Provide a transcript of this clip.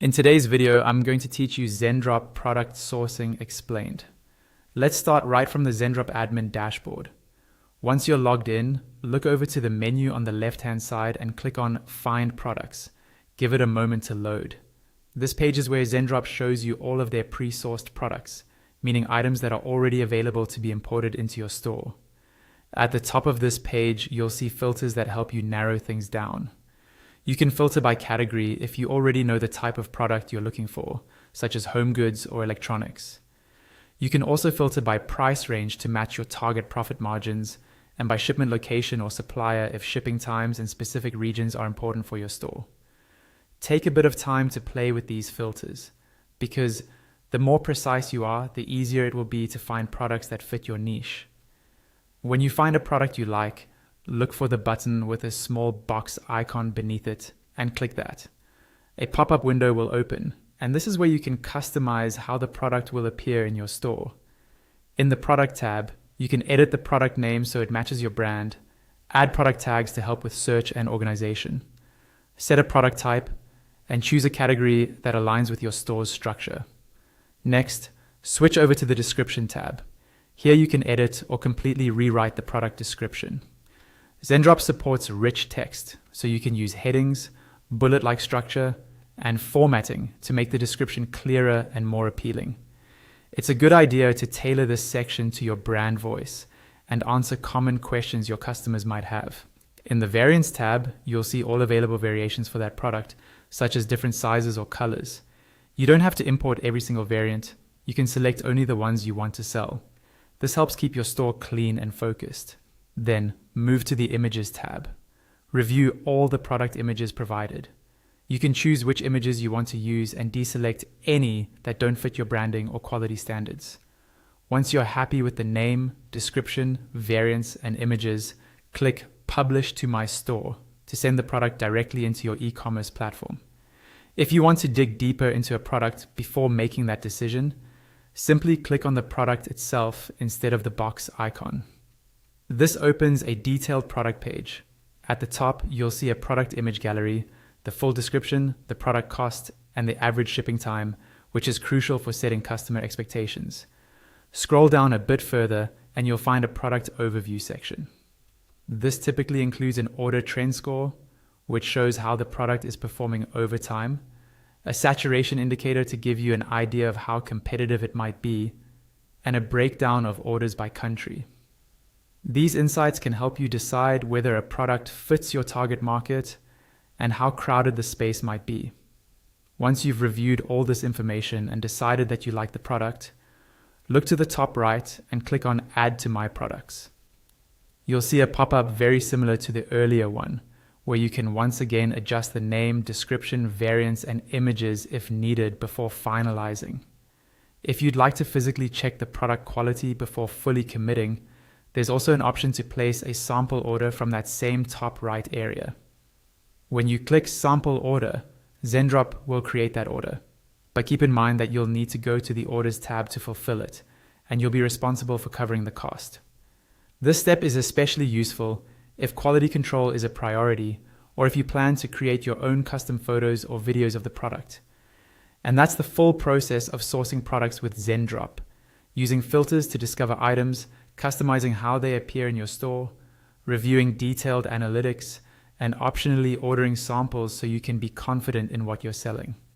In today's video, I'm going to teach you Zendrop product sourcing explained. Let's start right from the Zendrop admin dashboard. Once you're logged in, look over to the menu on the left-hand side and click on Find Products. Give it a moment to load. This page is where Zendrop shows you all of their pre-sourced products, meaning items that are already available to be imported into your store. At the top of this page, you'll see filters that help you narrow things down. You can filter by category if you already know the type of product you're looking for, such as home goods or electronics. You can also filter by price range to match your target profit margins, and by shipment location or supplier if shipping times in specific regions are important for your store. Take a bit of time to play with these filters, because the more precise you are, the easier it will be to find products that fit your niche. When you find a product you like, look for the button with a small box icon beneath it and click that. A pop-up window will open, and this is where you can customize how the product will appear in your store. In the product tab, you can edit the product name so it matches your brand, add product tags to help with search and organization, set a product type, and choose a category that aligns with your store's structure. Next, switch over to the description tab. Here you can edit or completely rewrite the product description. Zendrop supports rich text, so you can use headings, bullet-like structure, and formatting to make the description clearer and more appealing. It's a good idea to tailor this section to your brand voice and answer common questions your customers might have. In the Variants tab, you'll see all available variations for that product, such as different sizes or colors. You don't have to import every single variant. You can select only the ones you want to sell. This helps keep your store clean and focused. Then, move to the Images tab. Review all the product images provided. You can choose which images you want to use and deselect any that don't fit your branding or quality standards. Once you're happy with the name, description, variants, and images, click Publish to My Store to send the product directly into your e-commerce platform. If you want to dig deeper into a product before making that decision, simply click on the product itself instead of the box icon. This opens a detailed product page. At the top, you'll see a product image gallery, the full description, the product cost, and the average shipping time, which is crucial for setting customer expectations. Scroll down a bit further and you'll find a product overview section. This typically includes an order trend score, which shows how the product is performing over time, a saturation indicator to give you an idea of how competitive it might be, and a breakdown of orders by country. These insights can help you decide whether a product fits your target market and how crowded the space might be. Once you've reviewed all this information and decided that you like the product, look to the top right and click on Add to My Products. You'll see a pop-up very similar to the earlier one, where you can once again adjust the name, description, variants, and images if needed before finalizing. If you'd like to physically check the product quality before fully committing, there's also an option to place a sample order from that same top right area. When you click Sample Order, Zendrop will create that order. But keep in mind that you'll need to go to the Orders tab to fulfill it, and you'll be responsible for covering the cost. This step is especially useful if quality control is a priority, or if you plan to create your own custom photos or videos of the product. And that's the full process of sourcing products with Zendrop, using filters to discover items, customizing how they appear in your store, reviewing detailed analytics, and optionally ordering samples so you can be confident in what you're selling.